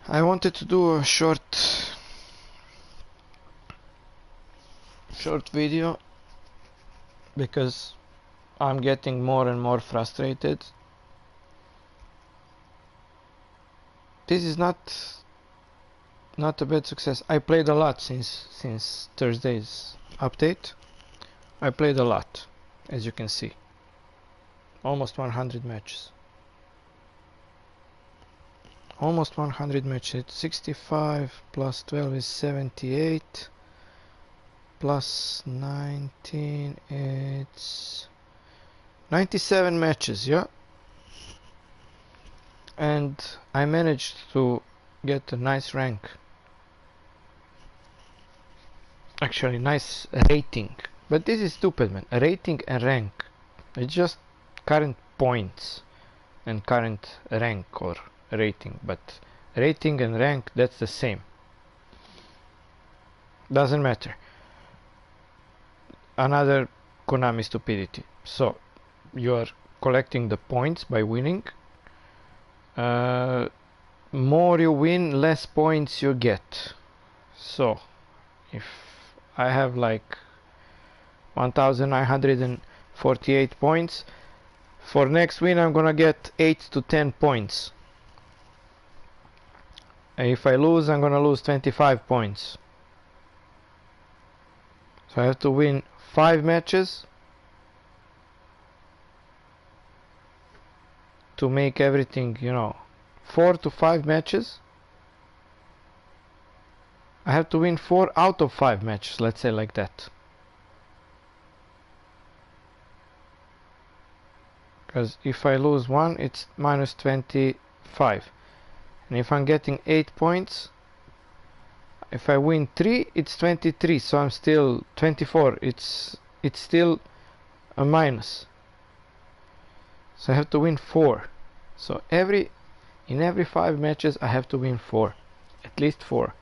I wanted to do a short video because I'm getting more and more frustrated. This is not a bad success. I played a lot since Thursday's update. I played a lot, as you can see. Almost 100 matches. Almost 100 matches. 65 plus 12 is 78. Plus 19, it's 97 matches, yeah. And I managed to get a nice rank. Actually, nice rating. But this is stupid, man. A rating and rank. It's just current points and current rank or rating. But rating and rank, that's the same. Doesn't matter. Another Konami stupidity. So you are collecting the points by winning. More you win, less points you get. So if I have like 1948 points, for next win I'm gonna get 8 to 10 points. If I lose, I'm gonna lose 25 points. So I have to win 5 matches to make everything, 4 to 5 matches. I have to win 4 out of 5 matches, let's say like that. Because if I lose 1, it's minus 25. And if I'm getting 8 points, if I win 3, it's 23, so I'm still 24. It's still a minus. So I have to win 4. So in every 5 matches I have to win 4. At least 4.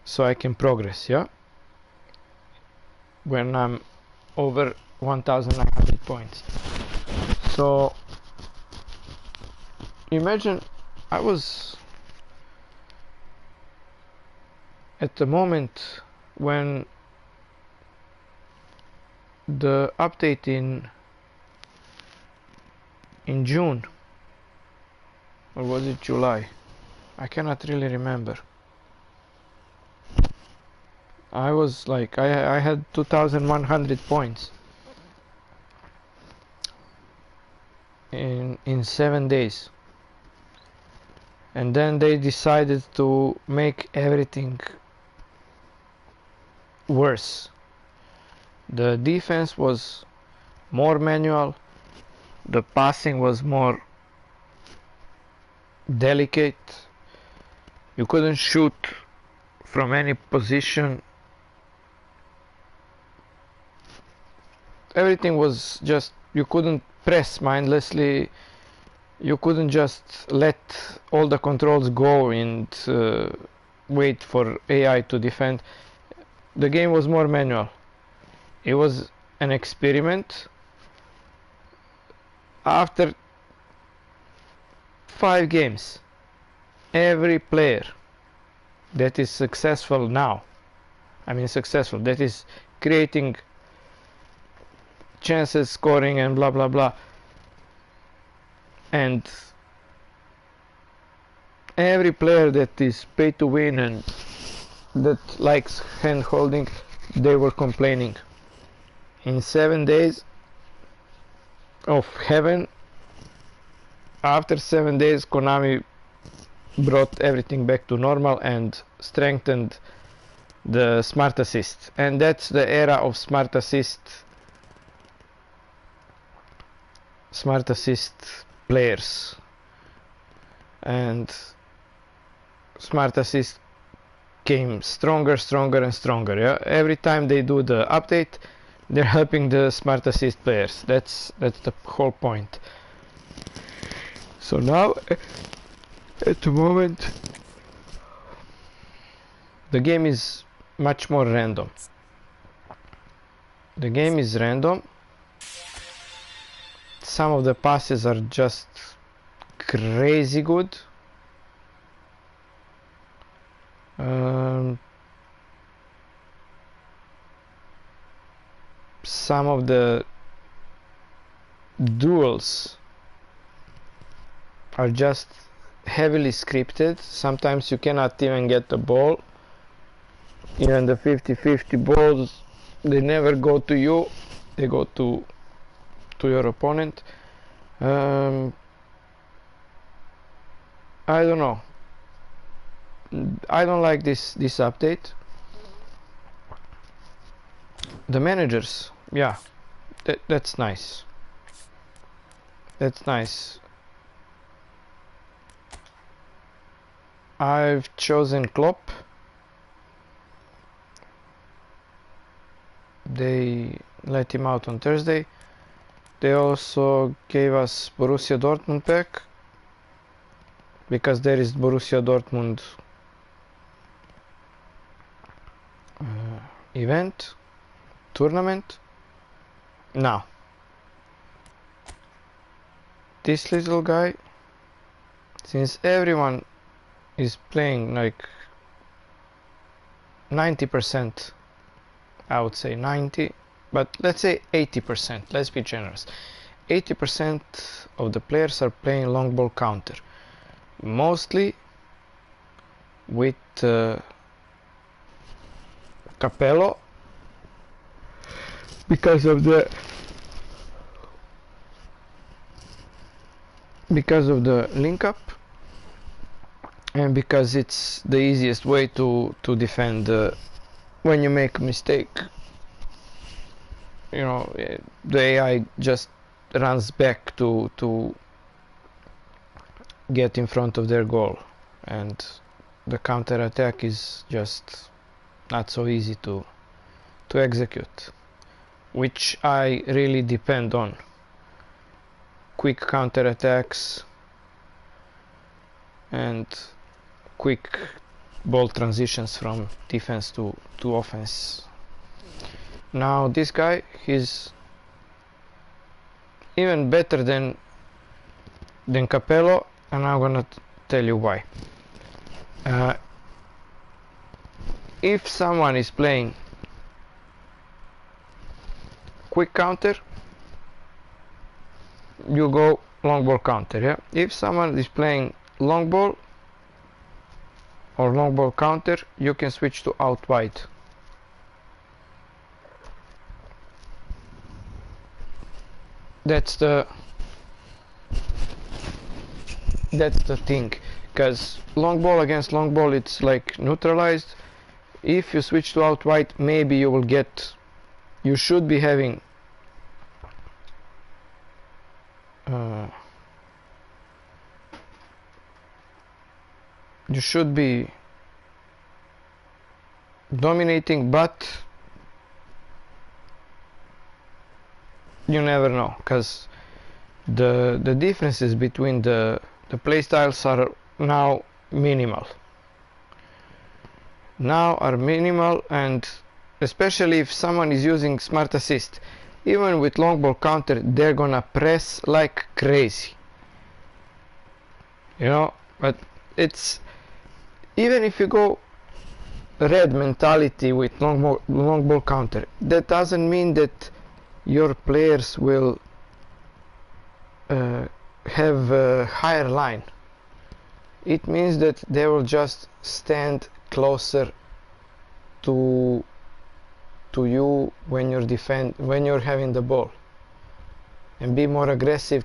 So I can progress, yeah? When I'm over 1900 points. So imagine I was at the moment when the update in June, or was it July? I cannot really remember. I was like, I had 2100 points in 7 days. And then they decided to make everything worse. The defense was more manual, the passing was more delicate, you couldn't shoot from any position, everything was just, you couldn't press mindlessly, you couldn't just let all the controls go and wait for AI to defend. The game was more manual. It was an experiment. After 5 games, every player that is successful now, that is creating chances, scoring and blah blah blah, and every player that is pay to win and that likes hand holding, they were complaining. In 7 days of heaven, after 7 days, Konami brought everything back to normal and strengthened the Smart Assist, and that's the era of Smart Assist players. And Smart Assist came stronger and stronger, yeah? Every time they do the update, they're helping the Smart Assist players. That's the whole point. So now, at the moment, the game is much more random. The game is random. Some of the passes are just crazy good. some of the duels are just heavily scripted. Sometimes you cannot even get the ball. Even the 50-50 balls, they never go to you, they go to your opponent. I don't know, I don't like this update. The managers, yeah, that's nice. That's nice. I've chosen Klopp. They let him out on Thursday. They also gave us Borussia Dortmund pack, because there is Borussia Dortmund event, tournament. Now, this little guy, since everyone is playing like 90%, I would say 90, but let's say 80%, let's be generous. 80% of the players are playing long ball counter, mostly with Capello, because of the link up, and because it's the easiest way to defend when you make a mistake. You know, the AI just runs back to get in front of their goal, and the counter attack is just not so easy to execute, which I really depend on. Quick counter attacks and quick ball transitions from defense to offense. Now this guy, he's even better than Capello, and I'm gonna tell you why. If someone is playing quick counter, you go long ball counter, yeah? If someone is playing long ball or long ball counter, you can switch to out wide. That's the thing, because long ball against long ball, it's like neutralized. If you switch to out wide, maybe you will get, you should be having you should be dominating, but you never know, because the differences between the playstyles are now minimal. And especially if someone is using smart assist, even with long ball counter, they're gonna press like crazy, you know. But it's, even if you go red mentality with long ball counter, that doesn't mean that your players will have a higher line. It means that they will just stand closer to you when you're having the ball, and be more aggressive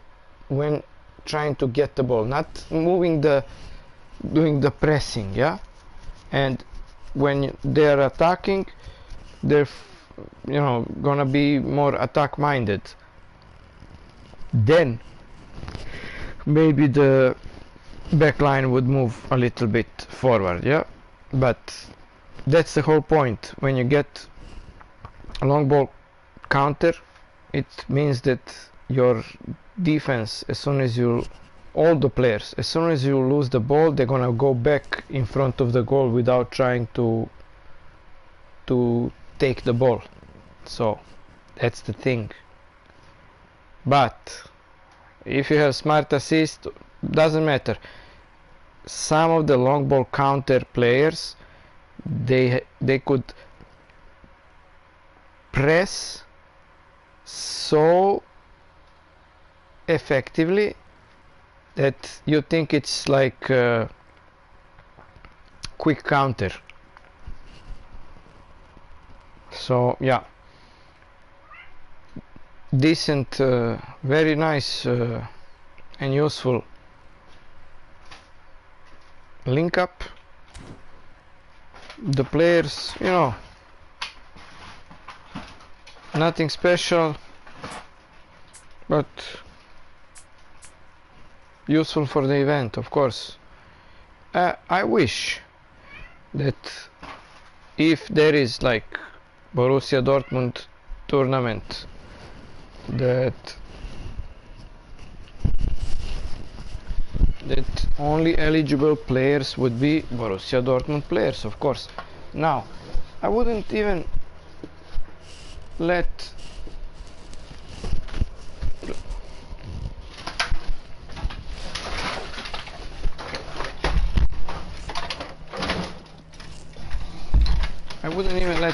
when trying to get the ball, not doing the pressing, yeah. And when they're attacking, they're gonna be more attack minded. Then maybe the back line would move a little bit forward, yeah. But that's the whole point. When you get a long ball counter, it means that your defense, as soon as you lose the ball, they're gonna go back in front of the goal without trying to take the ball. So that's the thing. But if you have smart assist, doesn't matter. Some of the long ball counter players, they could press so effectively that you think it's like a quick counter. So yeah, decent, very nice and useful link up. The players, you know, nothing special, but useful for the event, of course. I wish that if there is like Borussia Dortmund tournament, that only eligible players would be Borussia Dortmund players, of course. Now, I wouldn't even let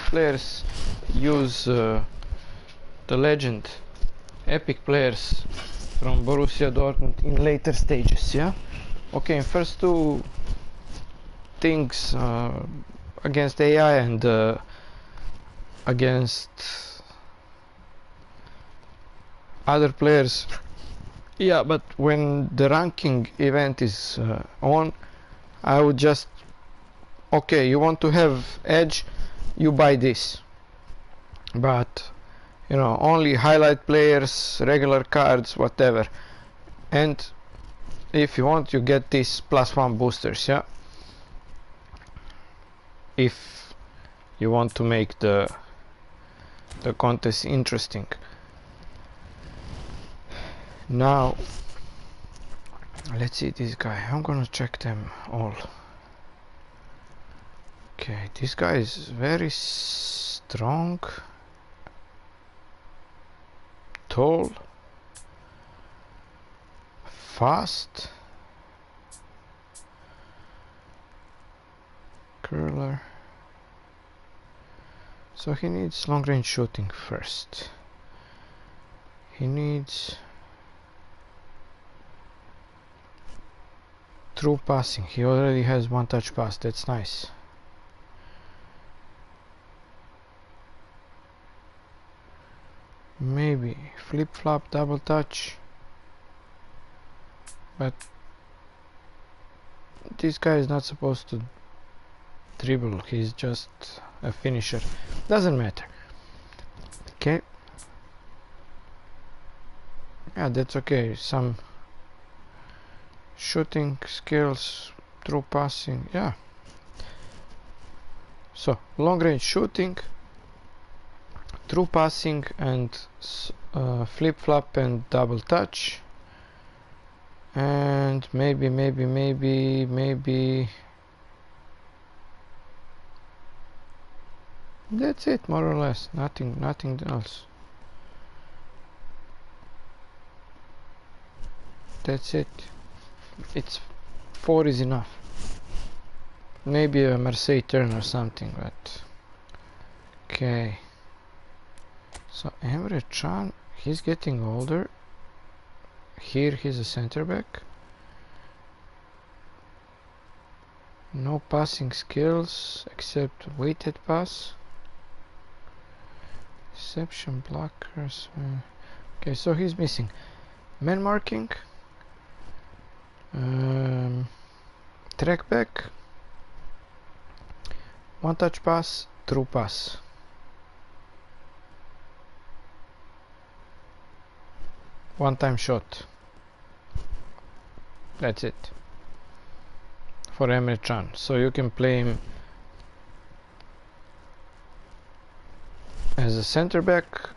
players use the legend epic players from Borussia Dortmund in later stages, yeah? Okay, in first two things against AI and against other players, yeah, but when the ranking event is on, I would just, okay, you want to have edge, you buy this, but you know, only highlight players, regular cards, whatever. And if you want, you get these +1 boosters, yeah, if you want to make the contest interesting. Now let's see this guy. I'm gonna check them all. Okay, this guy is very strong, tall, fast, curler. So he needs long range shooting first. He needs true passing. He already has one touch pass, that's nice. Maybe flip flop, double touch, but this guy is not supposed to dribble, he's just a finisher. Doesn't matter. Okay, yeah, that's okay. Some shooting skills, true passing, yeah. So long range shooting, true passing, and flip flop and double touch, and maybe that's it, more or less. Nothing else. That's it. It's 4 is enough. Maybe a Marseille turn or something, but okay. So Emre Can, he's getting older. Here he's a center back. No passing skills except weighted pass. Reception, blockers. Okay, so he's missing man marking, track back, one touch pass, true pass. One time shot. That's it for Emre Can. So you can play him as a center back.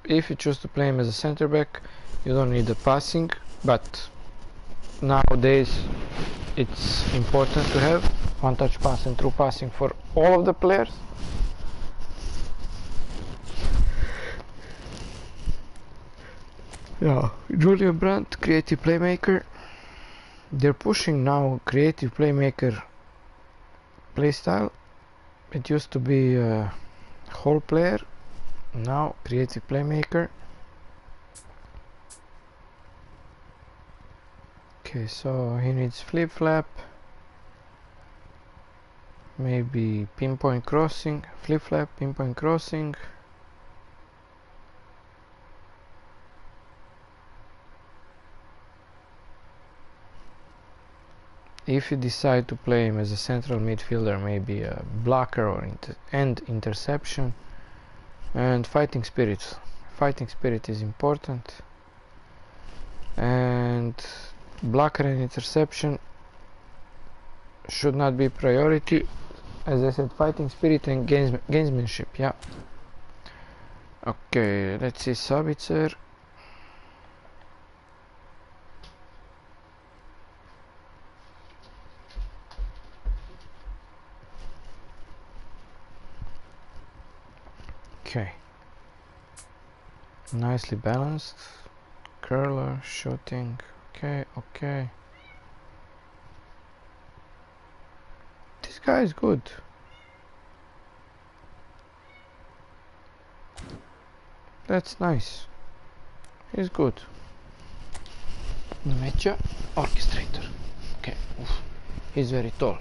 If you choose to play him as a center back, you don't need the passing, but nowadays it's important to have one touch pass and true passing for all of the players. Yeah, Julian Brandt, creative playmaker. They're pushing now creative playmaker playstyle. It used to be a whole player, Now creative playmaker. Okay, so he needs flip flap, maybe pinpoint crossing, flip flap, pinpoint crossing. If you decide to play him as a central midfielder, maybe a blocker or interception. And fighting spirit. Fighting spirit is important. And blocker and interception should not be priority. As I said, fighting spirit and gamesmanship. Yeah. Okay, let's see Sabitzer. Okay, nicely balanced, curler, shooting, okay. This guy is good. That's nice. He's good. Nemecha, orchestrator. Okay, oof. He's very tall.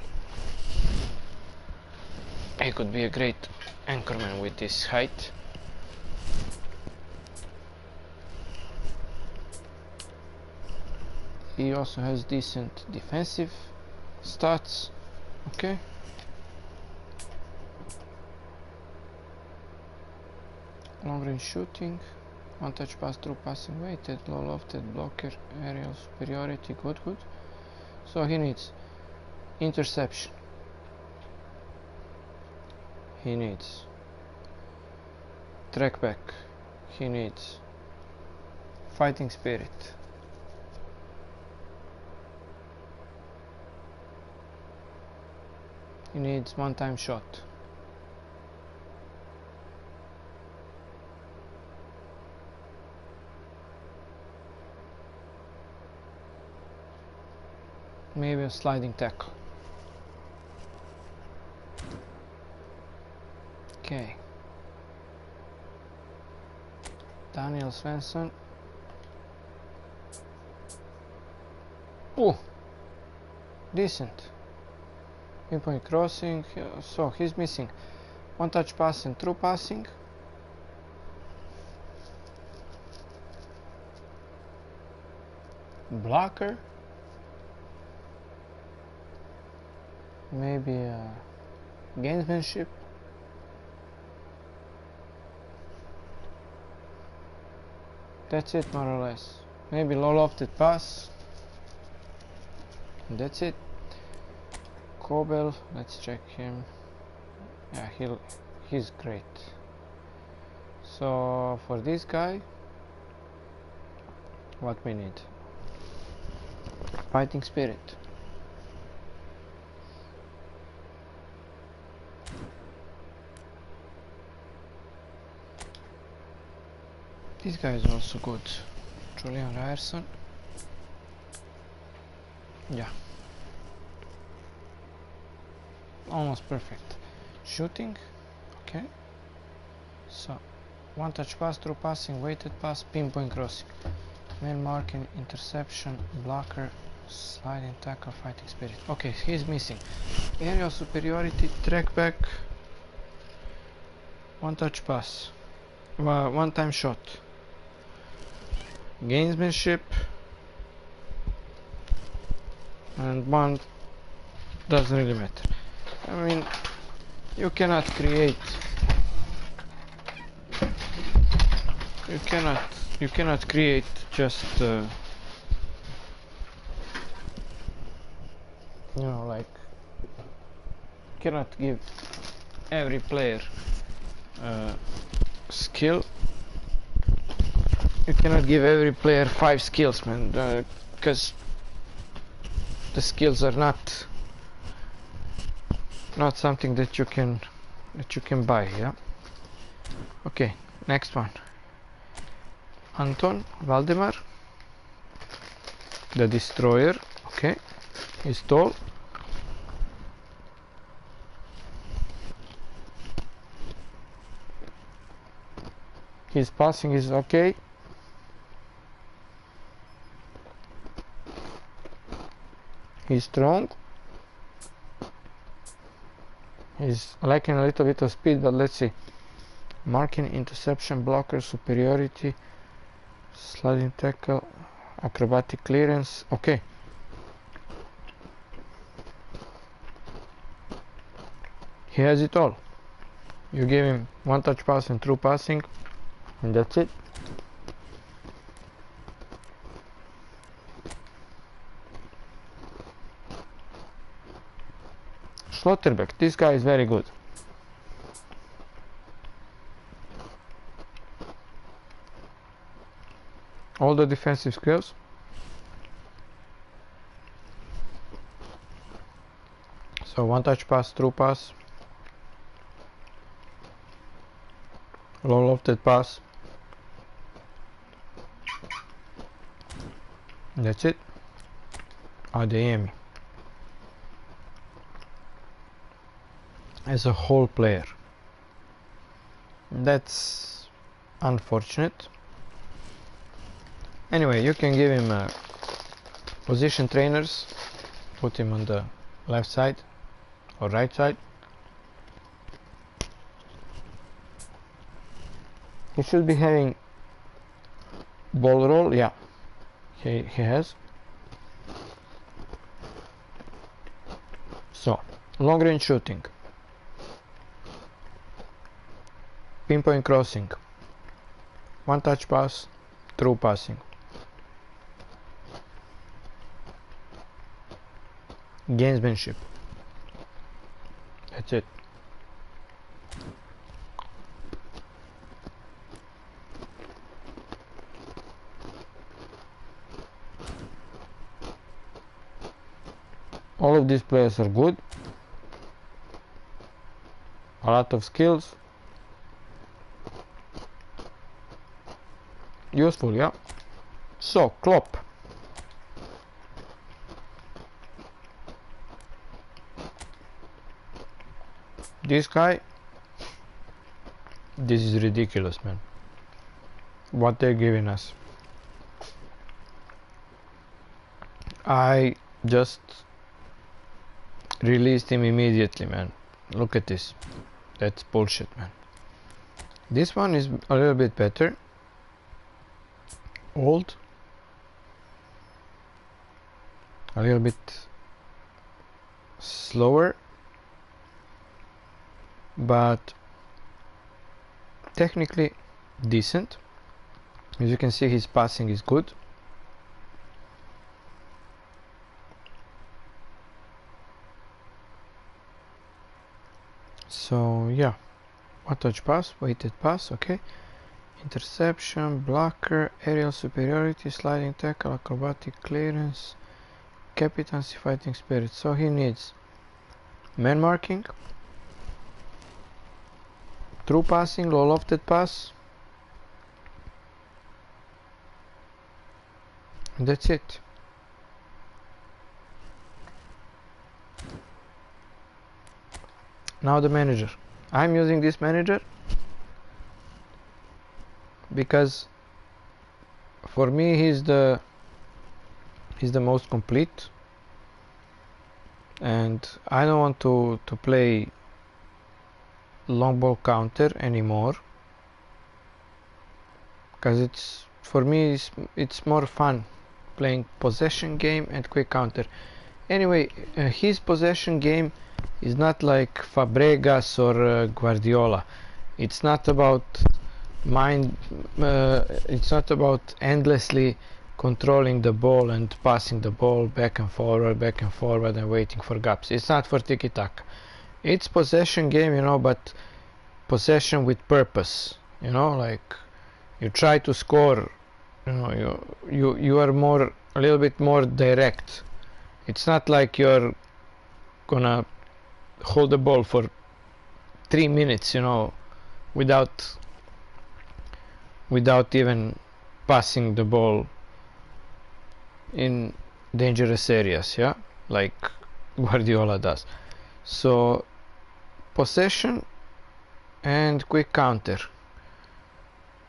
He could be a great anchorman with this height. He also has decent defensive stats. Okay. Long range shooting, one touch pass, through passing, weighted, low lofted, blocker, aerial superiority, good. So he needs interception. He needs track back. He needs fighting spirit. He needs one-time shot. Maybe a sliding tackle. Okay. Daniel Svensson. Oh, decent. Pinpoint crossing. So he's missing one touch pass and through passing. Blocker. Maybe gamesmanship. That's it, more or less. Maybe low lofted pass. That's it. Kobel, let's check him. Yeah, he's great. So for this guy, what we need? Fighting spirit. This guy is also good. Julian Ryerson. Yeah. Almost perfect. Shooting. Okay. So, one touch pass, through passing, weighted pass, pinpoint crossing. Man marking, interception, blocker, sliding tackle, fighting spirit. Okay, he's missing aerial superiority, track back, one touch pass, one time shot, gamesmanship, and one doesn't really matter. I mean, you cannot create, you cannot create just you know, like, cannot give every player skill. You cannot give every player 5 skills, man, because the skills are not something that you can buy. Yeah. Okay, next one. Anton Valdemar, the destroyer. Okay, he's tall. His passing is okay. He's strong. He's lacking a little bit of speed, but let's see. Marking, interception, blocker, superiority, sliding tackle, acrobatic clearance. Okay. He has it all. You give him one touch pass and through passing, and that's it. Schlotterbeck, this guy is very good. All the defensive skills. So one touch pass, through pass, low lofted pass. That's it. Adeyemi. As a whole player. That's unfortunate. Anyway, you can give him position trainers, put him on the left side or right side. He should be having ball roll, yeah, he has. So, long range shooting, pinpoint crossing, one touch pass, through passing. Gamesmanship. That's it. All of these players are good. A lot of skills. Useful, yeah. So, Klopp. This guy, this is ridiculous, man. What they're giving us. I just released him immediately, man. Look at this. That's bullshit, man. This one is a little bit better. Old. A little bit slower. But technically decent. As you can see, his passing is good. So yeah, one touch pass, weighted pass, okay. Interception, blocker, aerial superiority, sliding tackle, acrobatic clearance, captaincy, fighting spirit. So he needs man marking, through passing, low lofted pass, and that's it. Now the manager. I'm using this manager because for me he's the most complete, and I don't want to play long ball counter anymore, because it's, for me, it's more fun playing possession game and quick counter. Anyway, his possession game is not like Fabregas or Guardiola. It's not about it's not about endlessly controlling the ball and passing the ball back and forward and waiting for gaps. It's not for tiki-taka. It's possession game, you know, but possession with purpose, you know, like you try to score, you know, you are a little bit more direct. It's not like you're gonna hold the ball for 3 minutes, you know, without even passing the ball in dangerous areas, yeah, like Guardiola does. So possession and quick counter.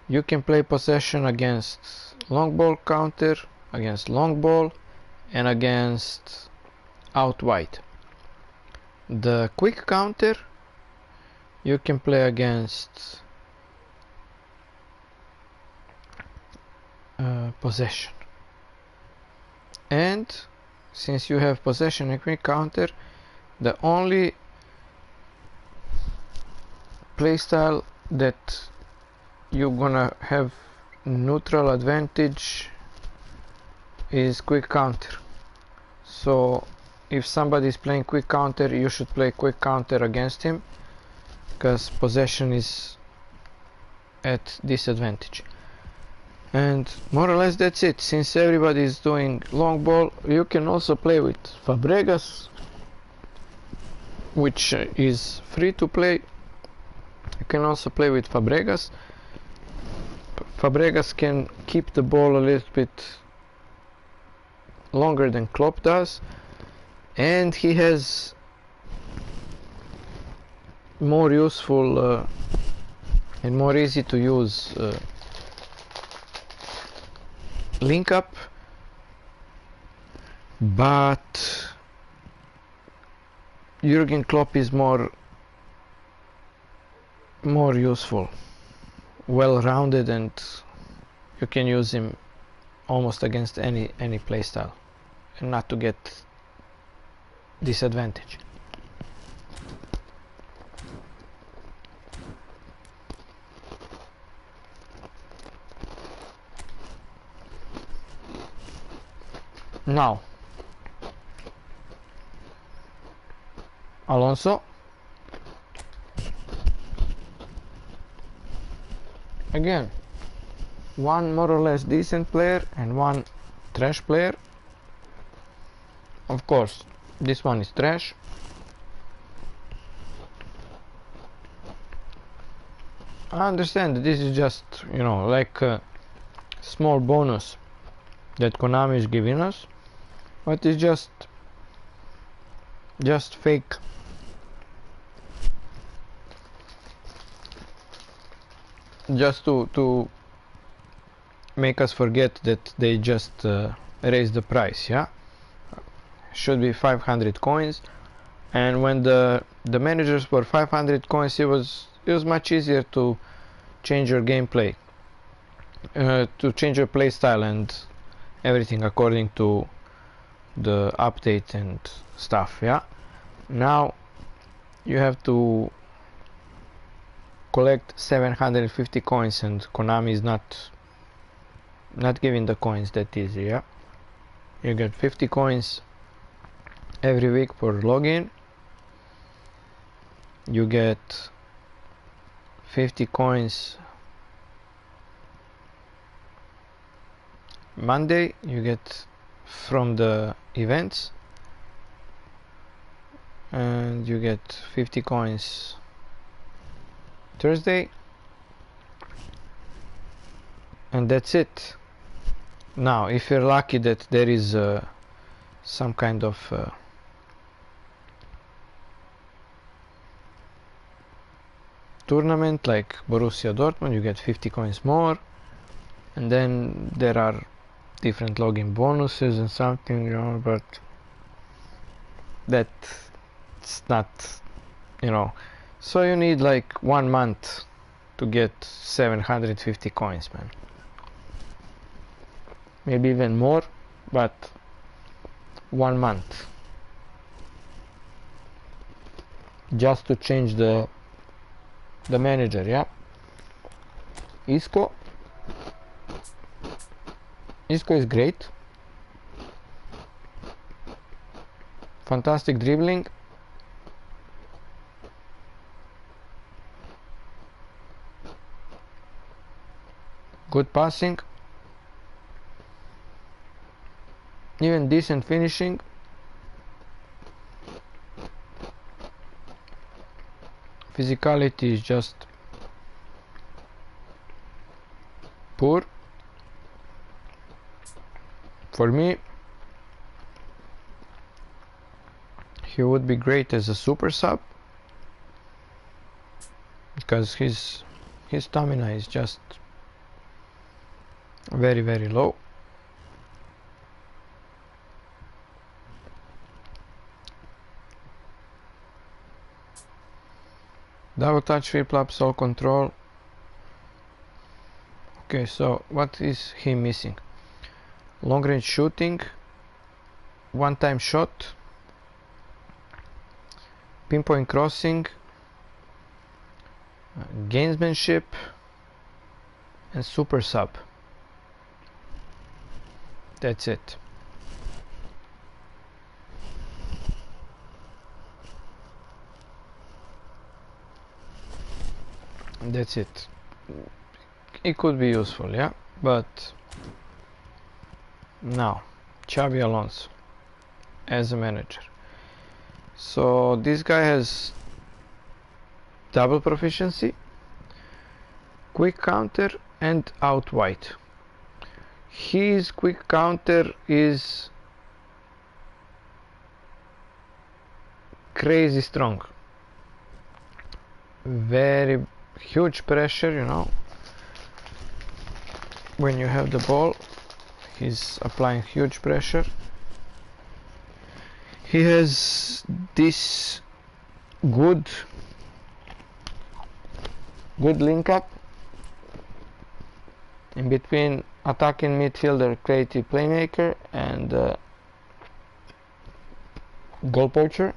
You can play possession against long ball counter, against long ball, and against out wide. The quick counter you can play against possession. And since you have possession and quick counter, the only playstyle that you're gonna have neutral advantage is quick counter. So if somebody is playing quick counter, you should play quick counter against him, because possession is at disadvantage. And more or less that's it. Since everybody is doing long ball, you can also play with Fabregas, which is free to play. You can also play with Fabregas. Fabregas can keep the ball a little bit longer than Klopp does, and he has more useful and more easy to use link up, but Jurgen Klopp is more useful, well-rounded, and you can use him almost against any playstyle and not to get disadvantage. Now Alonso, again, one more or less decent player and one trash player. Of course, this one is trash. I understand that this is just, you know, like a small bonus that Konami is giving us, but it's just fake. Just to make us forget that they just raised the price. Yeah, should be 500 coins, and when the managers were 500 coins, it was much easier to change your gameplay, to change your play style and everything according to the update and stuff. Yeah, now you have to collect 750 coins, and Konami is not giving the coins that easy. Yeah, you get 50 coins every week for login. You get 50 coins Monday, you get from the events, and you get 50 coins Thursday, and that's it. Now if you're lucky that there is some kind of tournament like Borussia Dortmund, you get 50 coins more, and then there are different login bonuses and something, you know, but that's not, you know, so you need like 1 month to get 750 coins, man. Maybe even more, but 1 month just to change the manager. Yeah, Isco is great, fantastic dribbling, good passing, even decent finishing. Physicality is just poor. For me, he would be great as a super sub, because his stamina is just very, very low. Double touch flip-flop, sole control. Okay, so what is he missing? Long range shooting, one time shot, pinpoint crossing, gamesmanship, and super sub. That's it. That's it. It could be useful, yeah, but now Xabi Alonso as a manager. So this guy has double proficiency, quick counter, and out wide. His quick counter is crazy strong. Very huge pressure, you know. When you have the ball, he's applying huge pressure. He has this good link up in between attacking midfielder, creative playmaker, and goal poacher.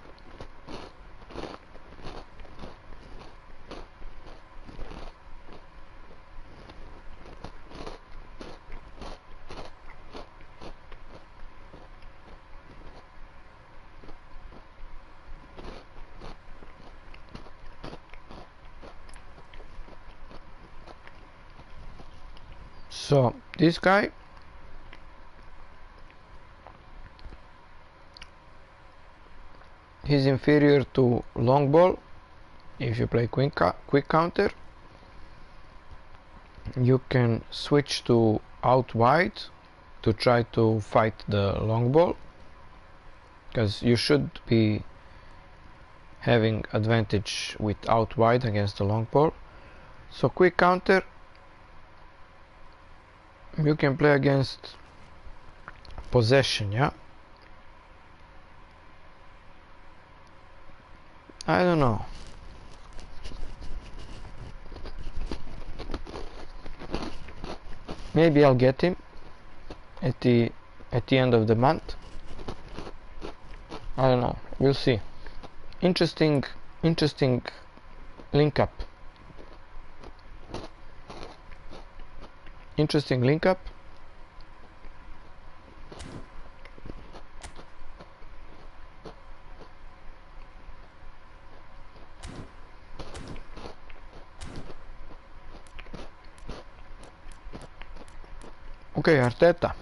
So this guy he's inferior to long ball. If you play quick counter, you can switch to out wide to try to fight the long ball, because you should be having advantage with out wide against the long ball. So quick counter, you can play against possession, yeah. I don't know. Maybe I'll get him at the end of the month. I don't know. We'll see. Interesting link up. Interesting link up. Okay, Arteta.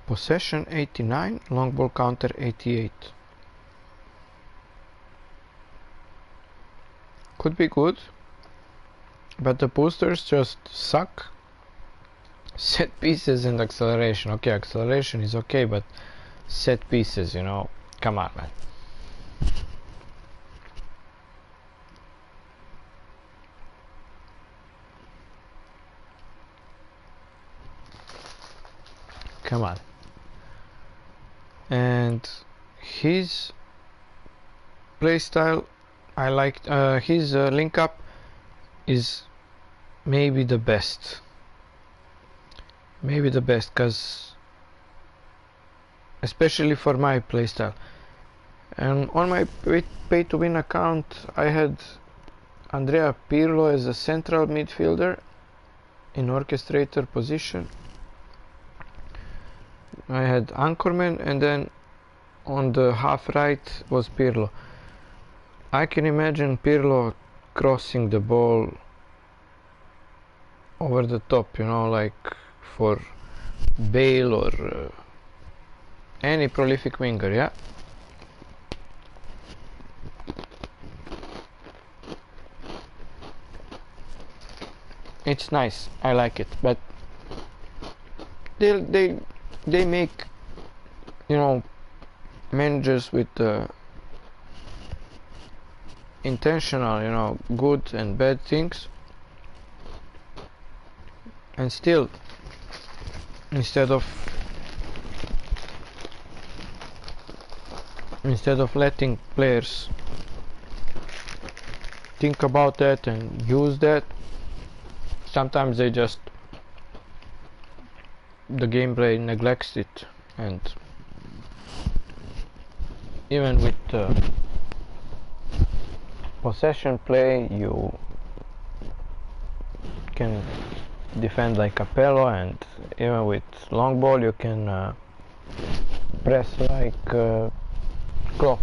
Possession 89, long ball counter 88. Could be good, but the boosters just suck. Set pieces and acceleration. Okay, acceleration is okay, but set pieces, you know, come on, man. Come on. And his playstyle, I like his link up is maybe the best. Maybe the best, because especially for my playstyle. And on my pay to win account, I had Andrea Pirlo as a central midfielder in orchestrator position. I had Anchorman, and then on the half right was Pirlo. I can imagine Pirlo crossing the ball over the top, you know, like for Bale or any prolific winger, yeah. It's nice, I like it, but they make, you know, managers with intentional, you know, good and bad things, and still, instead of letting players think about that and use that, sometimes they just, the gameplay neglects it. And even with possession play, you can defend like Capello, and even with long ball you can press like Klopp.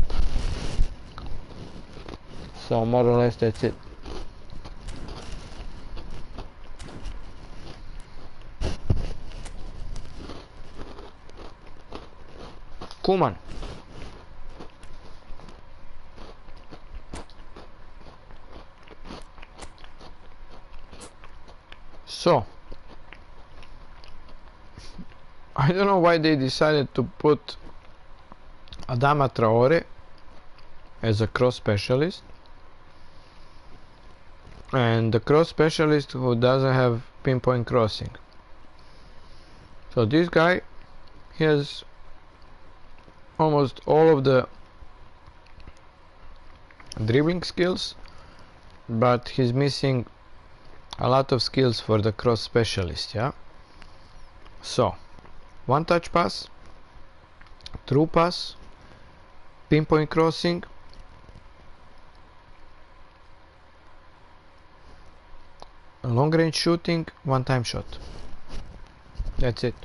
So more or less that's it. Koeman. So I don't know why they decided to put Adama Traore as a cross specialist, and the cross specialist who doesn't have pinpoint crossing. So this guy, he has almost all of the dribbling skills, but he's missing a lot of skills for the cross specialist. Yeah, so one touch pass, through pass, pinpoint crossing, long range shooting, one time shot. That's it.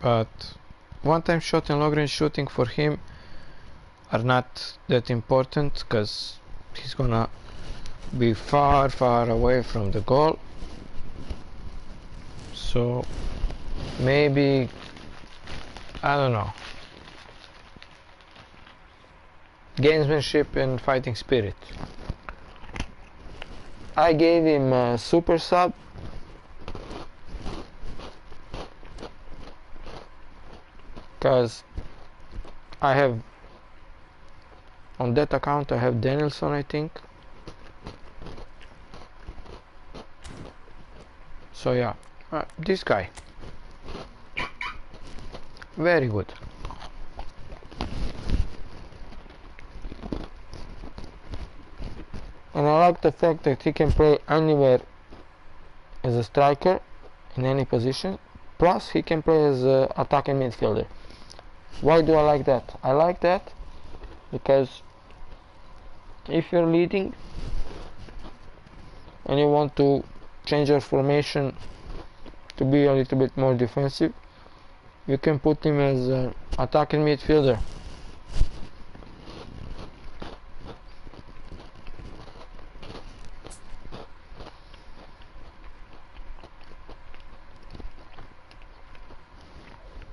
But one time shot and long range shooting for him are not that important, because he's gonna be far away from the goal. So maybe, I don't know, gamesmanship and fighting spirit. I gave him a super sub because I have, on that account I have Danielson, I think. So yeah, this guy, very good. And I like the fact that he can play anywhere as a striker, in any position, plus he can play as an attacking midfielder. Why do I like that? I like that because if you're leading and you want to change your formation to be a little bit more defensive, you can put him as an attacking midfielder.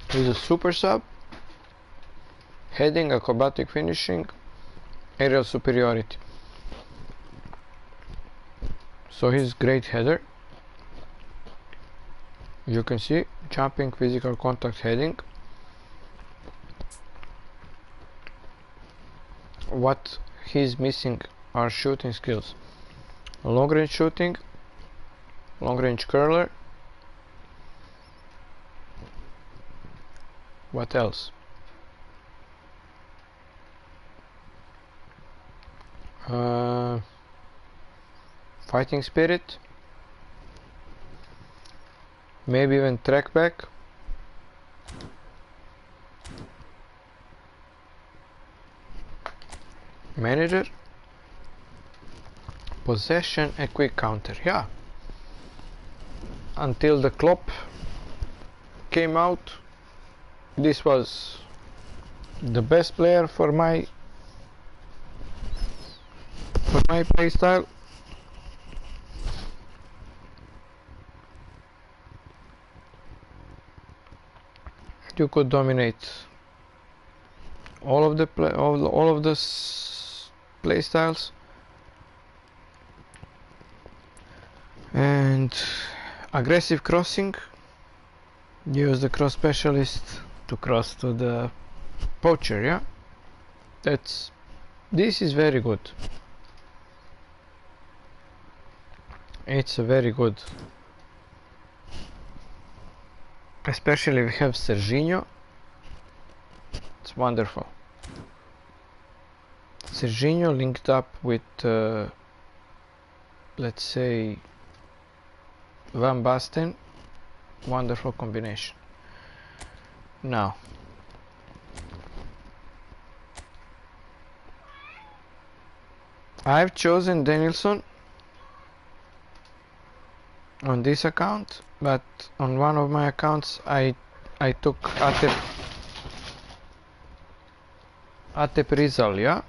He's a super sub, heading, acrobatic finishing, aerial superiority. So he's great header. You can see jumping, physical contact, heading. What he's missing are shooting skills. Long range shooting, long range curler. What else? Fighting spirit, maybe even track back. Manager, possession and quick counter. Yeah, until the Klopp came out, this was the best player for my playstyle. You could dominate all of the play styles, and aggressive crossing. Use the cross specialist to cross to the poacher, yeah. This is very good. It's a very good, especially we have Serginho. It's wonderful. Serginho linked up with let's say Van Basten. Wonderful combination. Now I've chosen Danielson on this account, but on one of my accounts I took Atep Rizal, yeah.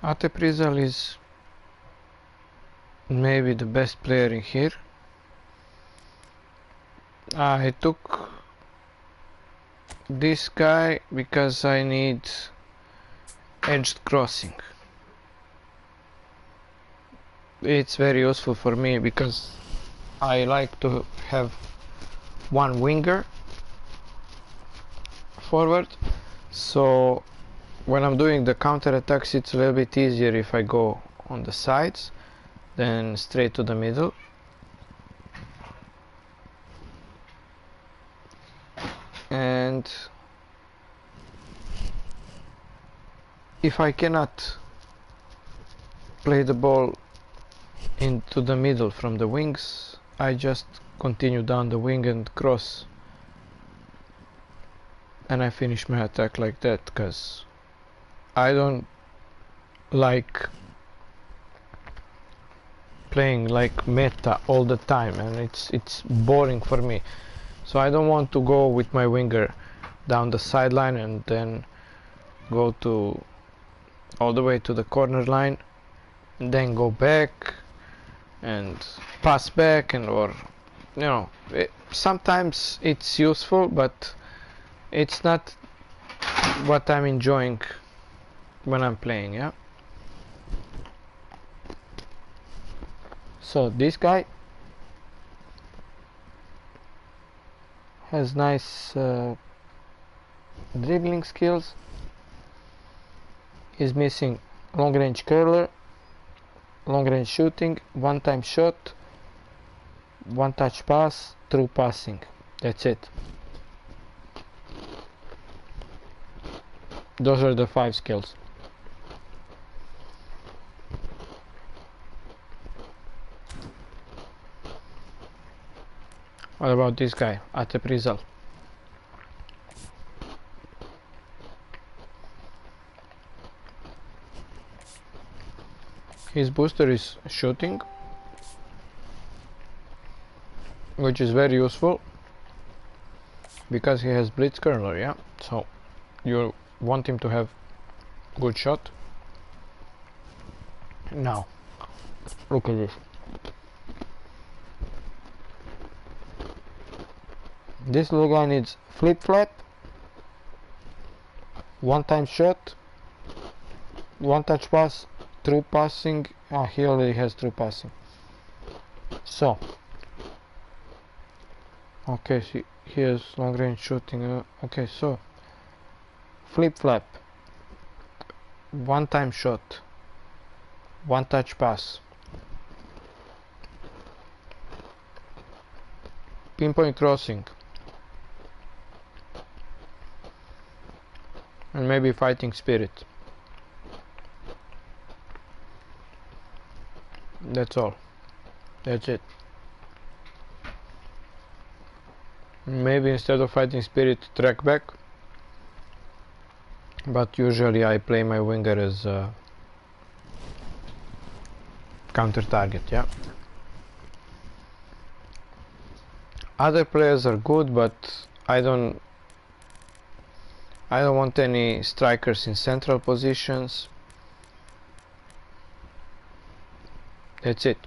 Atep Rizal is maybe the best player in here. I took this guy because I need edged crossing. It's very useful for me because I like to have one winger forward, so when I'm doing the counter attacks it's a little bit easier if I go on the sides than straight to the middle. And if I cannot play the ball into the middle from the wings, I just continue down the wing and cross, and I finish my attack like that, because I don't like playing like meta all the time, and it's boring for me. So I don't want to go with my winger down the sideline and then go to all the way to the corner line and then go back and pass back, and or you know, sometimes it's useful, but it's not what I'm enjoying when I'm playing, yeah. So this guy has nice dribbling skills. He's missing long range curler, long range shooting, one time shot, one touch pass, through passing. That's it. Those are the 5 skills. What about this guy, Atep Rizal? His booster is shooting, which is very useful because he has blitz curler, yeah. So you want him to have good shot. Now look at this. This little guy needs flip flap, one time shot, one touch pass, through passing. He already has through passing. So okay, he has long range shooting. Okay, so flip flap, one time shot, one touch pass, pinpoint crossing, and maybe fighting spirit. That's all. That's it. Maybe instead of fighting spirit, track back, but usually I play my winger as a counter target, yeah. Other players are good, but I don't want any strikers in central positions. That's it.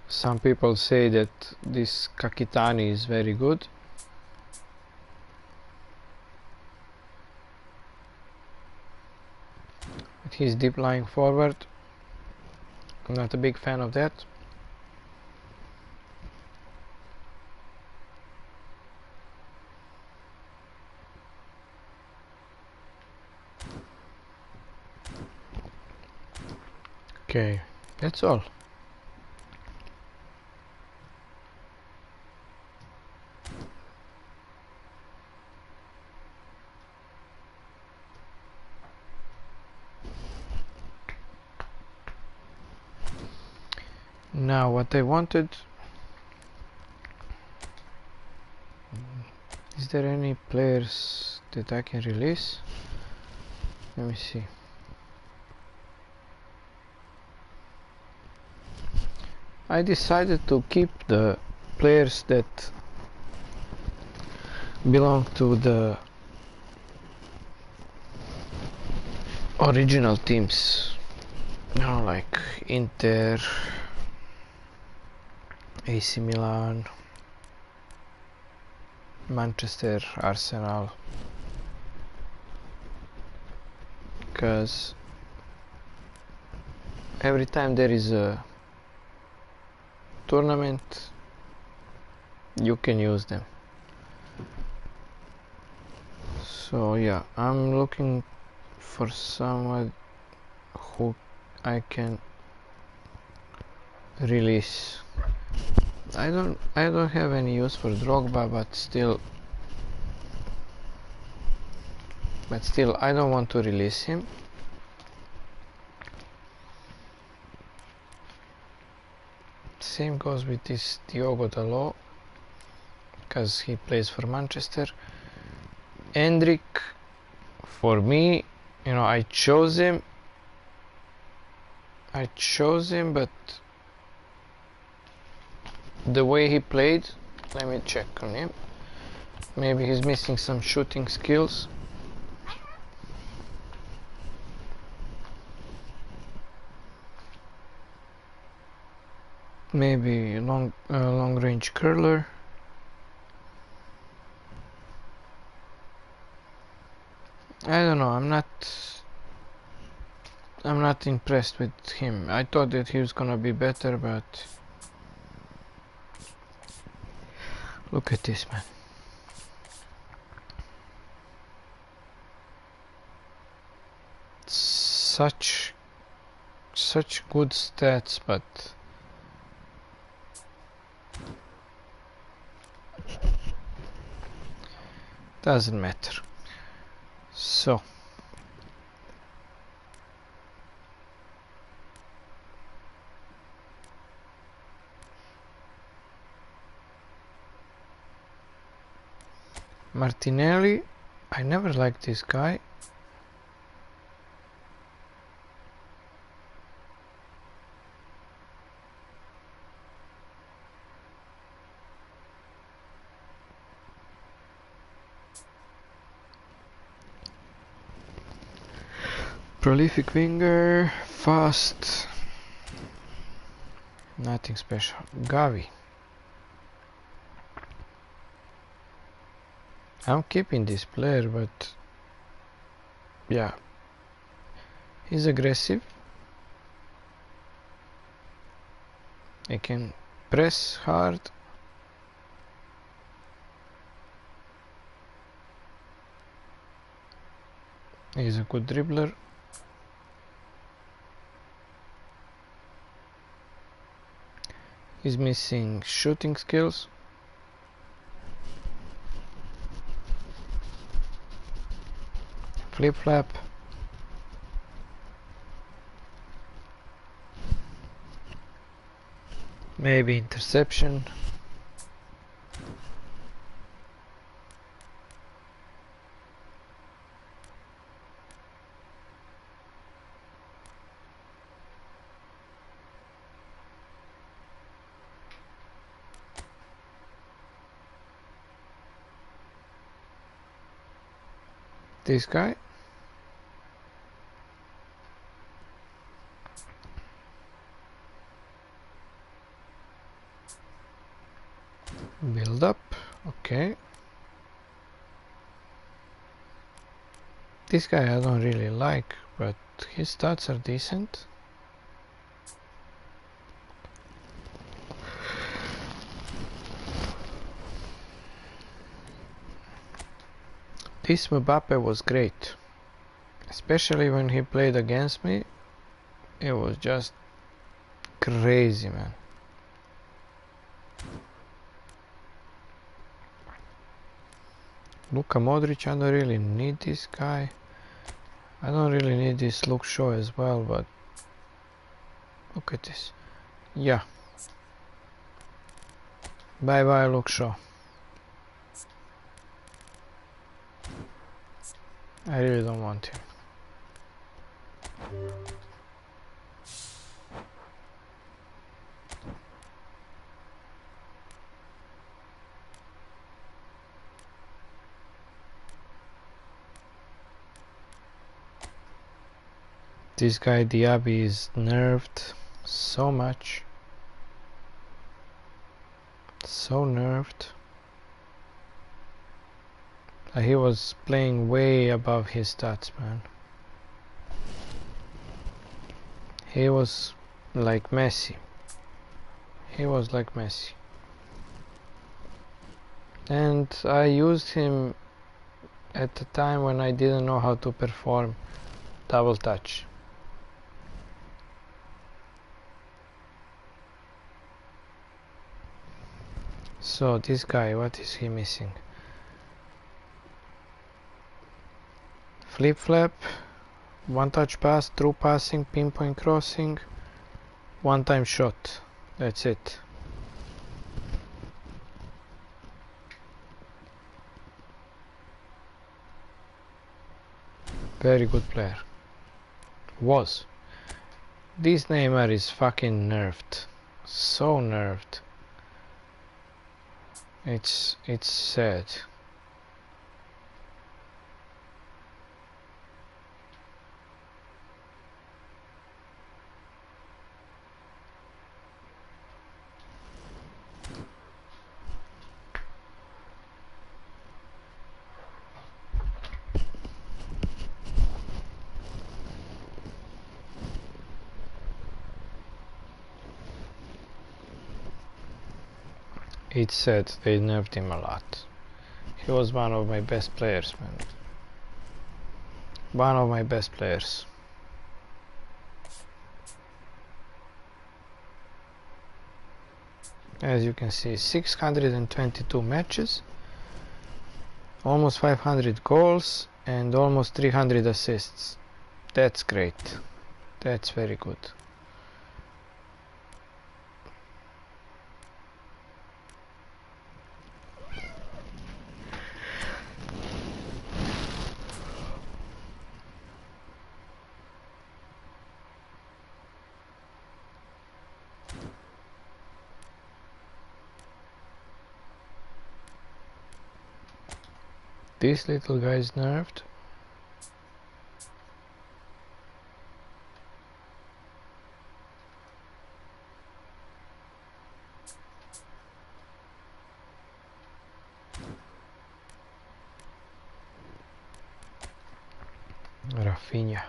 Some people say that this Kakitani is very good. He's deep lying forward. I'm not a big fan of that. Okay, that's all. Now what I wanted, is there any players that I can release? Let me see. I decided to keep the players that belong to the original teams, you know, like Inter, AC Milan, Manchester, Arsenal, because every time there is a tournament you can use them. So yeah, I'm looking for someone who I can release. I don't have any use for Drogba, but still I don't want to release him. Same goes with this Diogo Dalot, because he plays for Manchester. Endrick, for me, you know, I chose him, but the way he played, let me check on him. Maybe he's missing some shooting skills. Maybe long range curler. I don't know. I'm not impressed with him. I thought that he was gonna be better, but look at this, man. Such good stats, but doesn't matter. So Martinelli, I never liked this guy. Prolific winger, fast, nothing special. Gavi, I'm keeping this player, but yeah, he's aggressive. He can press hard. He's a good dribbler. He's missing shooting skills. Flip flap. Maybe interception. This guy. Build up. Okay. This guy I don't really like, but his stats are decent. This Mbappe was great, especially when he played against me. It was just crazy, man. Luka Modric, I don't really need this guy. I don't really need this Luke Shaw as well, but look at this. Yeah. Bye bye, Luke Shaw. I really don't want him. This guy Diaby is nerfed so much. So nerfed. He was playing way above his stats, man. He was like Messi. He was like Messi. And I used him at the time when I didn't know how to perform double touch. So this guy, what is he missing? Flip flap, one touch pass, through passing, pinpoint crossing, one time shot. That's it. Very good player. Was. This Neymar is fucking nerfed. So nerfed. It's sad. It's sad they nerfed him a lot. He was one of my best players, man. One of my best players. As you can see, 622 matches, almost 500 goals and almost 300 assists. That's great. That's very good. This little guy is nerfed. Rafinha.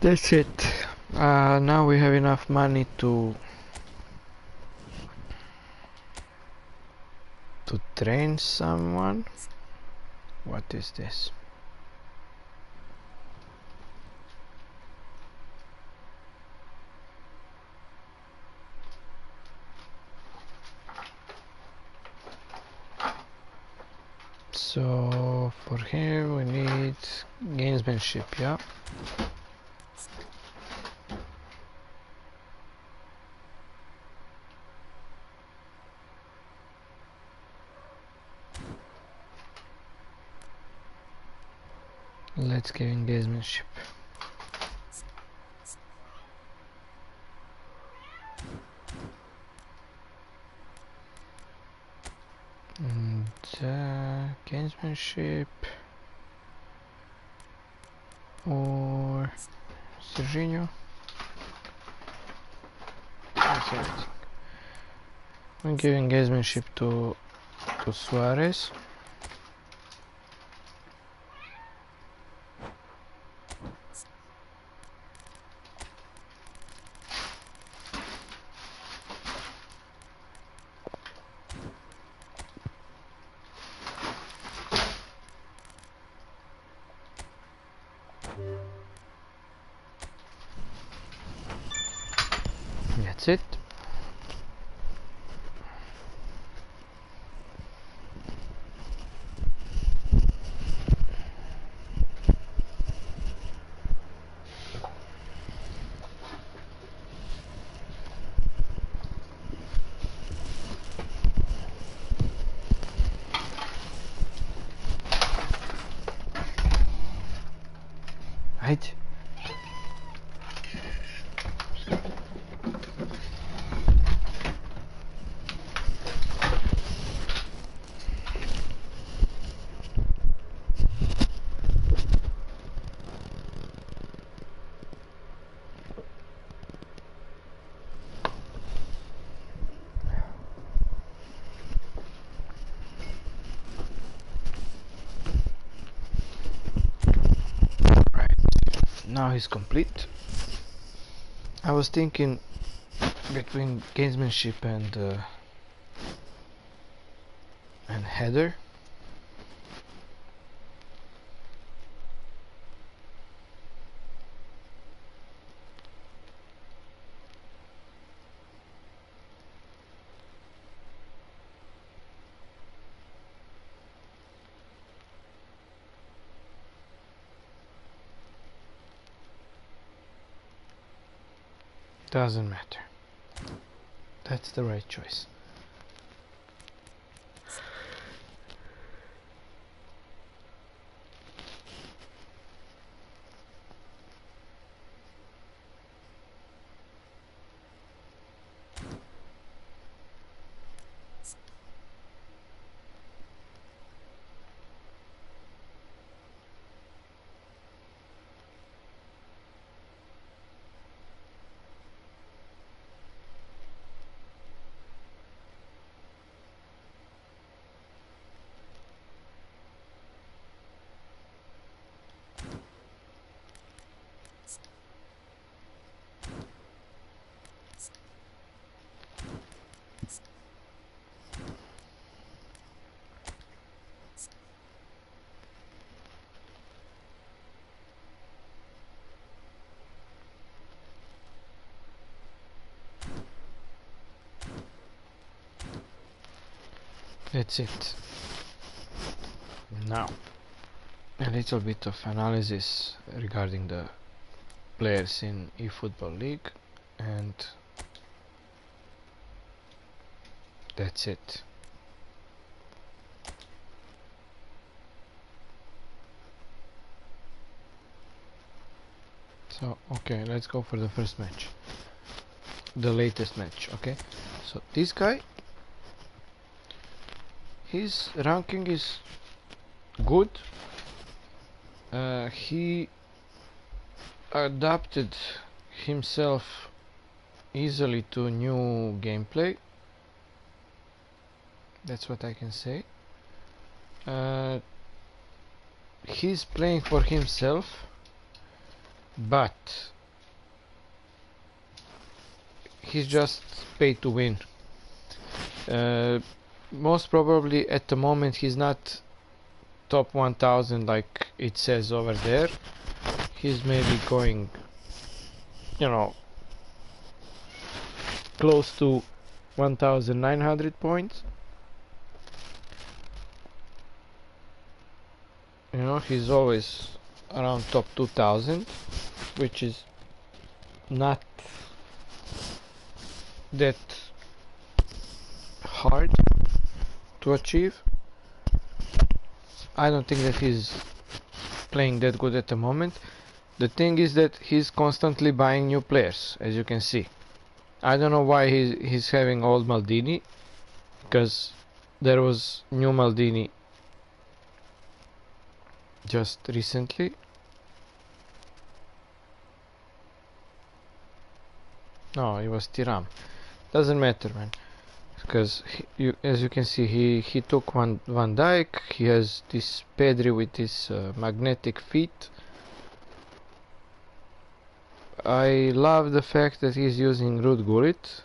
That's it. Now we have enough money to train someone. What is this? So for him we need gamesmanship, yeah. Let's give engagementship. And gamesmanship or Serginho. That's everything. I'm giving gamesmanship to Suarez. That's it. Right. Now he's complete. I was thinking between gamesmanship and header. Doesn't matter. That's the right choice. That's it. Now, a little bit of analysis regarding the players in eFootball League, and that's it. So, okay, let's go for the first match. The latest match, okay? So, this guy, his ranking is good. He adapted himself easily to new gameplay. That's what I can say. He's playing for himself, but he's just paid to win. Most probably at the moment he's not top 1000 like it says over there. He's maybe going, you know, close to 1900 points. You know, he's always around top 2000, which is not that hard to achieve. I don't think that he's playing that good at the moment. The thing is that he's constantly buying new players, as you can see. I don't know why he's having old Maldini, because there was new Maldini just recently. No, it was Tiram. Doesn't matter, man. Because as you can see, he took Van Dijk. He has this Pedri with his magnetic feet. I love the fact that he's using Ruud Gullit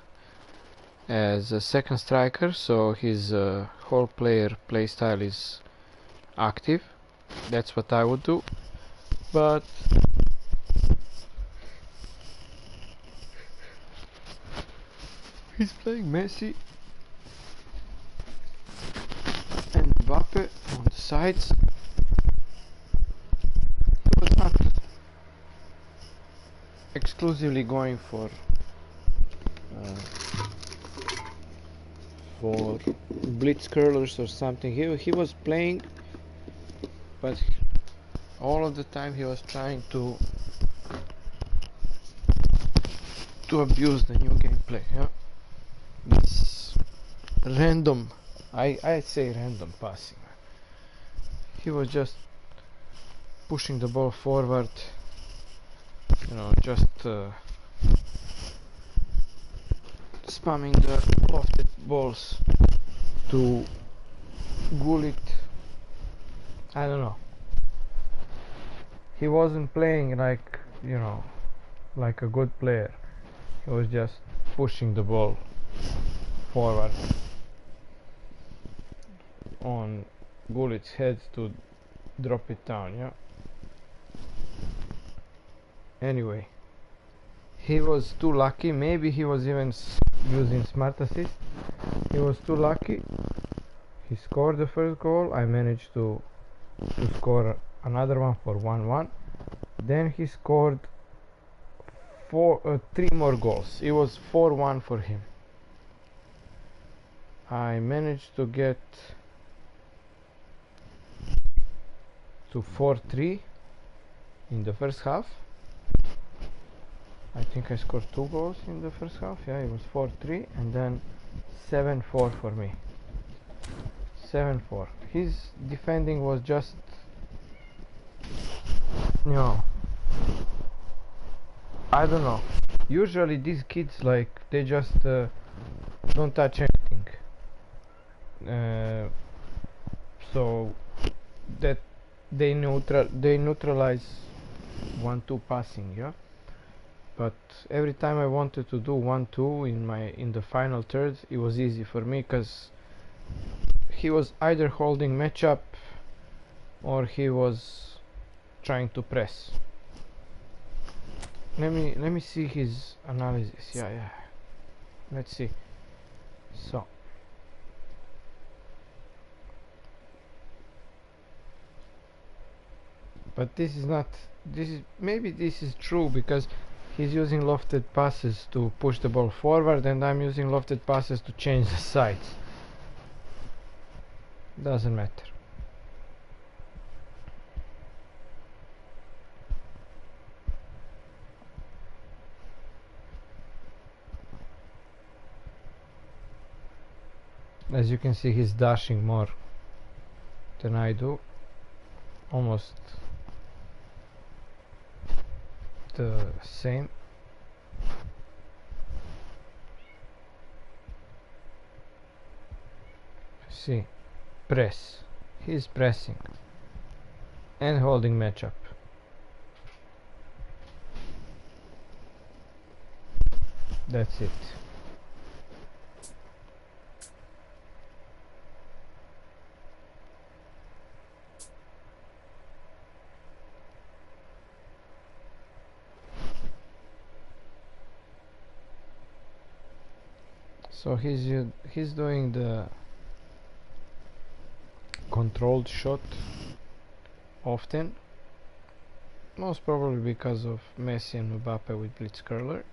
as a second striker, so his whole play style is active. That's what I would do. But he's playing Messi and Mbappe on the sides. He was not exclusively going for blitz curlers or something. He was playing, but all of the time he was trying to abuse the new gameplay. Yeah, this random, I say random passing. He was just pushing the ball forward, you know, just spamming the lofted balls to Gullit. I don't know. He wasn't playing like, you know, like a good player. He was just pushing the ball forward on Gullit's head to drop it down. Yeah. Anyway, he was too lucky. Maybe he was even using smart assist. He was too lucky. He scored the first goal. I managed to score another one for 1-1. Then he scored 3 more goals. It was 4-1 for him. I managed to get to 4-3 in the first half. I think I scored 2 goals in the first half. Yeah, it was 4-3 and then 7-4 for me. 7-4. His defending was just, you know, I don't know. Usually these kids, like, they just don't touch anything. So that they neutralize 1-2 passing, yeah. But every time I wanted to do 1-2 in the final third, it was easy for me because he was either holding matchup or he was trying to press. Let me see his analysis. Yeah. Let's see. So but this is not, maybe this is true because he's using lofted passes to push the ball forward and I'm using lofted passes to change the sides. Doesn't matter. As you can see, he's dashing more than I do. Almost the same. See, press. He's pressing and holding matchup. That's it. So he's doing the controlled shot often, most probably because of Messi and Mbappe with blitz curler.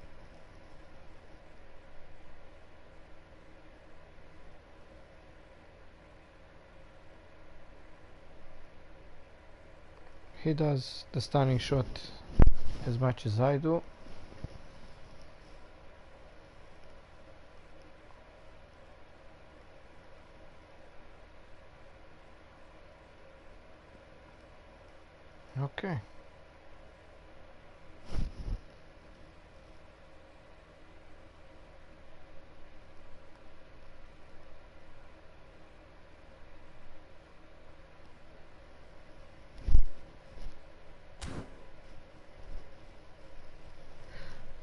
he does the stunning shot as much as I do. Okay.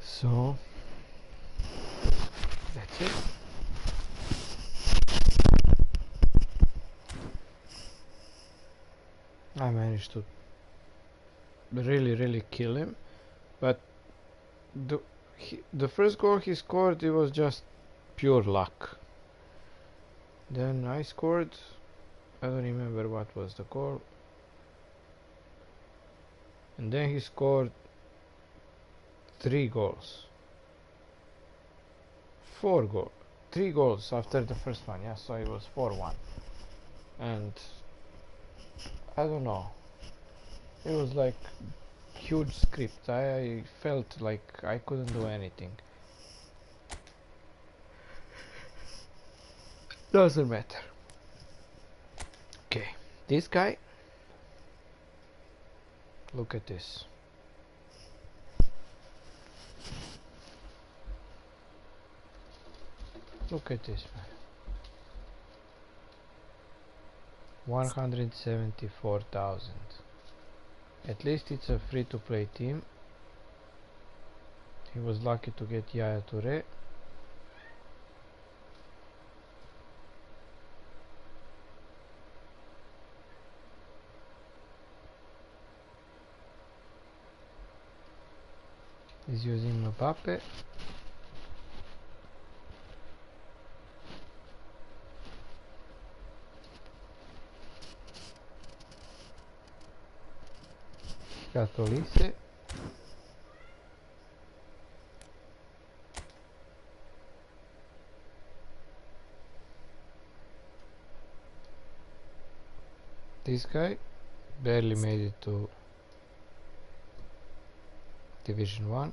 So that's it. I managed to really kill him, but the first goal he scored, it was just pure luck. Then I scored, I don't remember what was the goal, and then he scored 3 goals, 3 goals after the first one. Yeah, so it was 4-1, and I don't know, it was like huge script. I felt like I couldn't do anything. Doesn't matter. Okay, this guy, look at this. Look at this, man. 174,000. At least it's a free-to-play team. He was lucky to get Yaya Toure. He's using Mbappe. Got Olise. This guy barely made it to Division 1,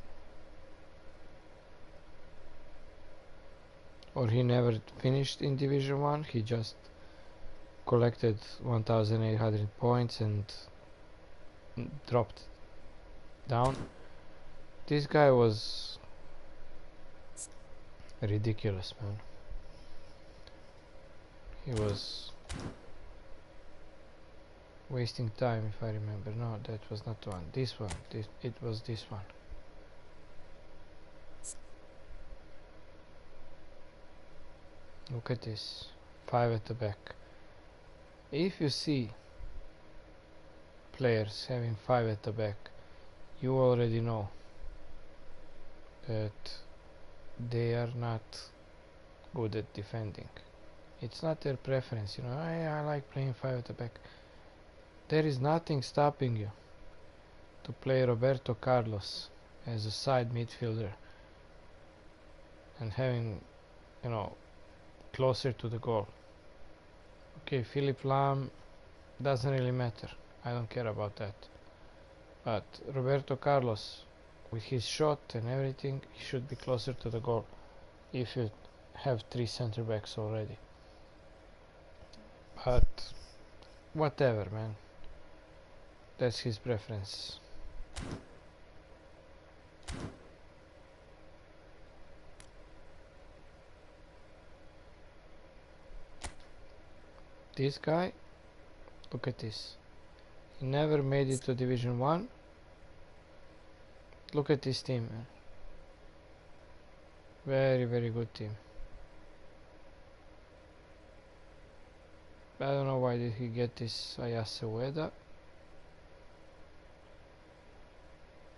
or he never finished in Division 1. He just collected 1,800 points and dropped down. This guy was ridiculous, man. He was wasting time, if I remember. No, that was not one. This one. It was this one. Look at this. 5 at the back. If you see players having 5 at the back, you already know that they are not good at defending. It's not their preference, you know. I like playing 5 at the back. There is nothing stopping you to play Roberto Carlos as a side midfielder and having, you know, closer to the goal. Okay, Philipp Lahm doesn't really matter. I don't care about that. But Roberto Carlos, with his shot and everything, he should be closer to the goal if you have 3 center backs already. But whatever, man. That's his preference. This guy, look at this. He never made it to Division 1. Look at this team, man. Very good team. I don't know why did he get this Ayase Ueda.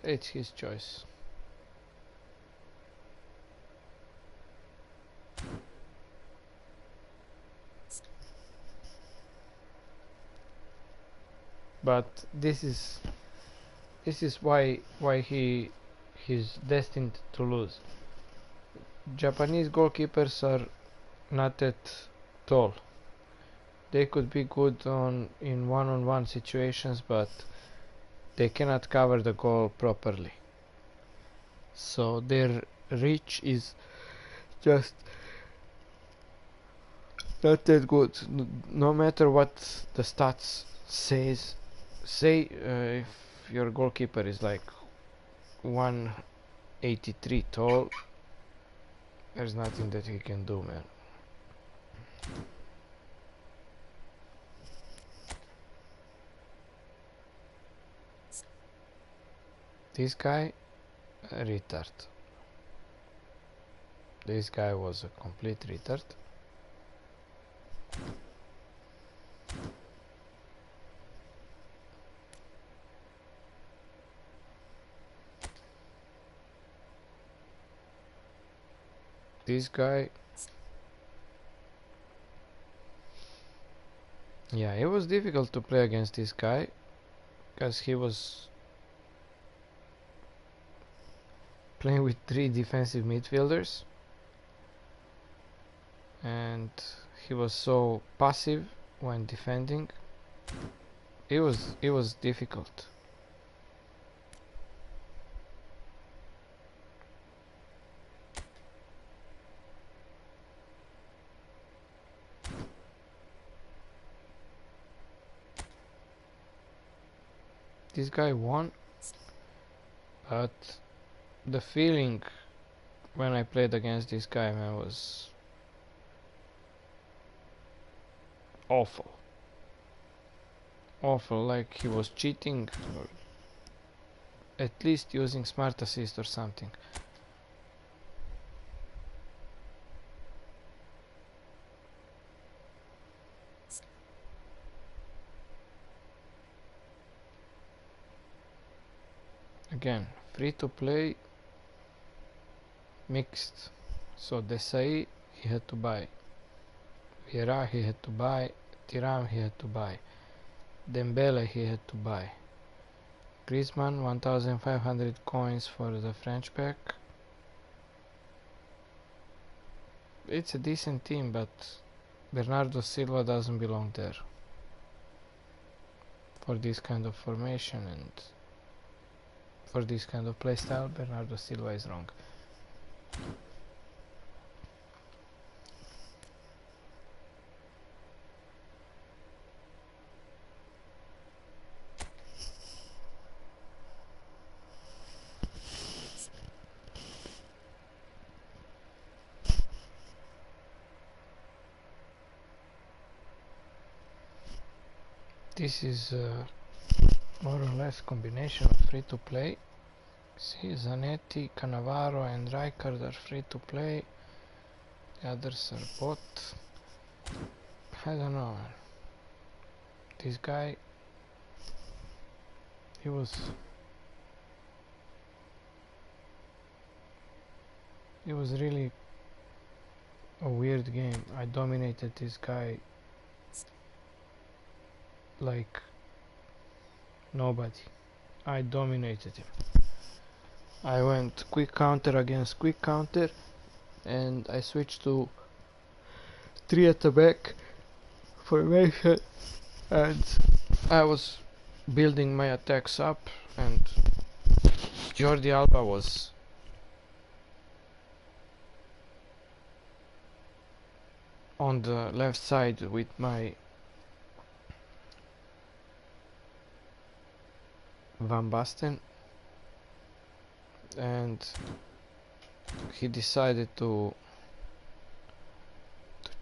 It's his choice. But this is why he's destined to lose. Japanese goalkeepers are not that tall. They could be good in one-on-one situations, but they cannot cover the goal properly. So their reach is just not that good. No matter what the stats says. Say if your goalkeeper is like 183 tall, there's nothing that he can do, man. This guy, a retard. This guy was a complete retard. This guy, yeah, it was difficult to play against this guy because he was playing with 3 defensive midfielders and he was so passive when defending. It was difficult. This guy won, but the feeling when I played against this guy, man, was awful. Awful, like he was cheating or at least using smart assist or something. Again, free to play mixed. So Desai he had to buy, Vieira he had to buy, Thuram he had to buy, Dembele he had to buy, Griezmann 1500 coins for the French pack. It's a decent team, but Bernardo Silva doesn't belong there for this kind of formation and for this kind of playstyle. Bernardo Silva is wrong. This is more or less combination of free to play. See, Zanetti, Cannavaro and Rijkaard are free to play. The others are bought. I don't know, man. This guy, it was really a weird game. I dominated this guy like nobody. I dominated him. I went quick counter against quick counter and I switched to 3 at the back formation and I was building my attacks up and Jordi Alba was on the left side with my Van Basten, and he decided to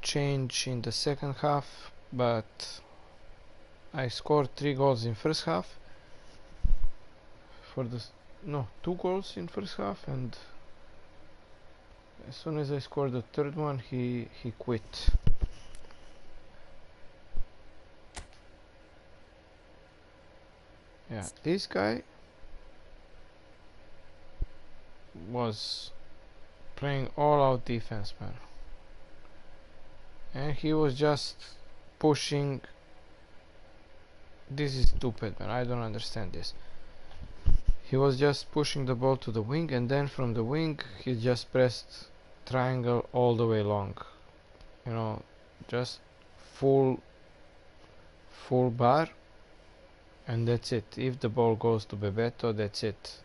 change in the second half, but I scored 3 goals in first half for the 2 goals in first half, and as soon as I scored the third one he quit. Yeah, this guy was playing all out defense, man, and he was just pushing. This is stupid, man. I don't understand this. He was just pushing the ball to the wing, and then from the wing he just pressed triangle all the way long, you know, just full bar, And that's it. If the ball goes to Bebeto, that's it.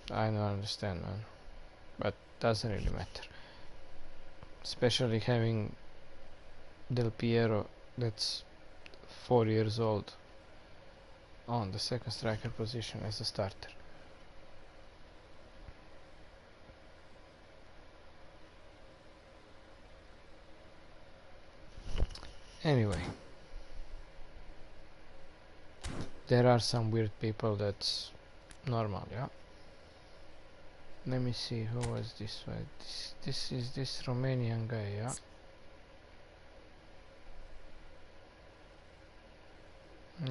I don't understand, man, but doesn't really matter, especially having Del Piero that's 4 years old on the second striker position as a starter. Anyway, there are some weird people, that's normal, yeah. Let me see, who was this one? This is this Romanian guy, yeah.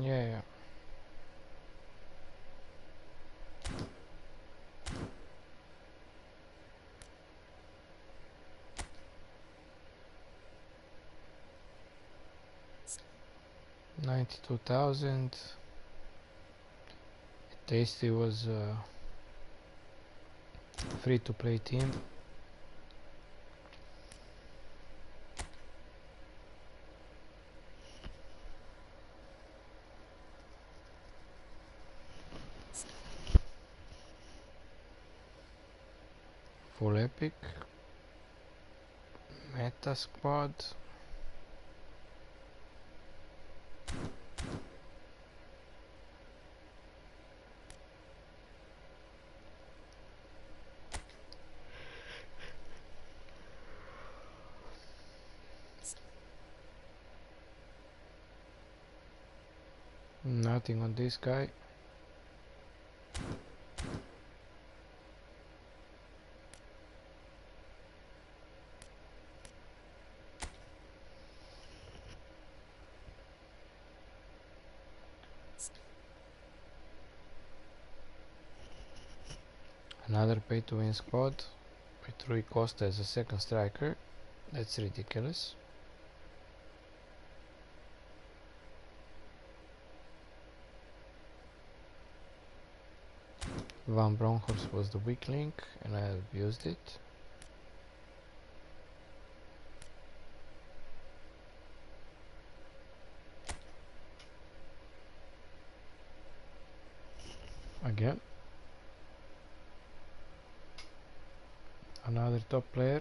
Yeah. 92,000. Tasty was a free-to-play team. Full epic. Meta squad. Nothing on this guy. Another pay-to-win squad with Rui Costa as a second striker. That's ridiculous. Van Bronckhorst was the weak link and I abused it. Again. Another top player.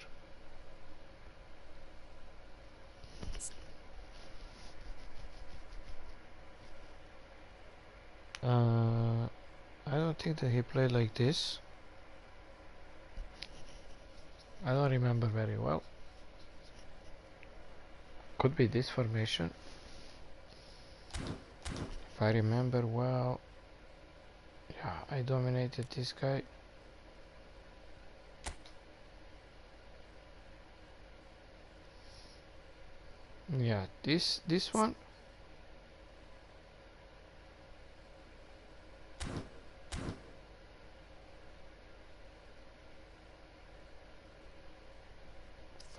I don't think that he played like this. I don't remember very well. Could be this formation. If I remember well. Yeah, I dominated this guy. Yeah, this one.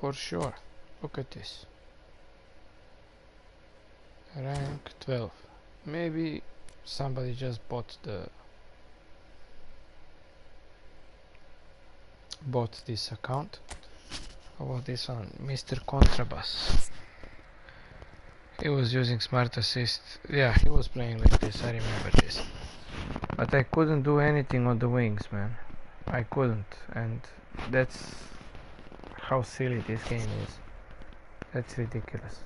For sure. Look at this. Rank 12. Maybe somebody just bought this account. How about this one? Mr. Contrabass. He was using Smart Assist. Yeah, he was playing like this, I remember this. But I couldn't do anything on the wings, man. I couldn't, and that's how silly this game is. That's ridiculous.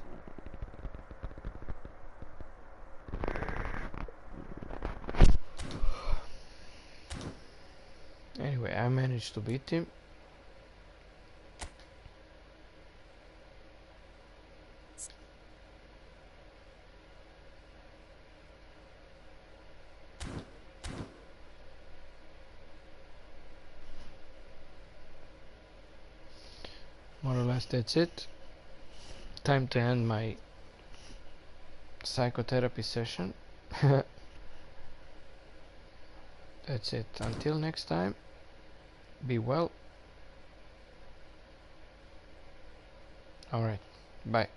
Anyway, I managed to beat him. More or less that's it. Time to end my psychotherapy session. That's it. Until next time, be well. Alright, bye.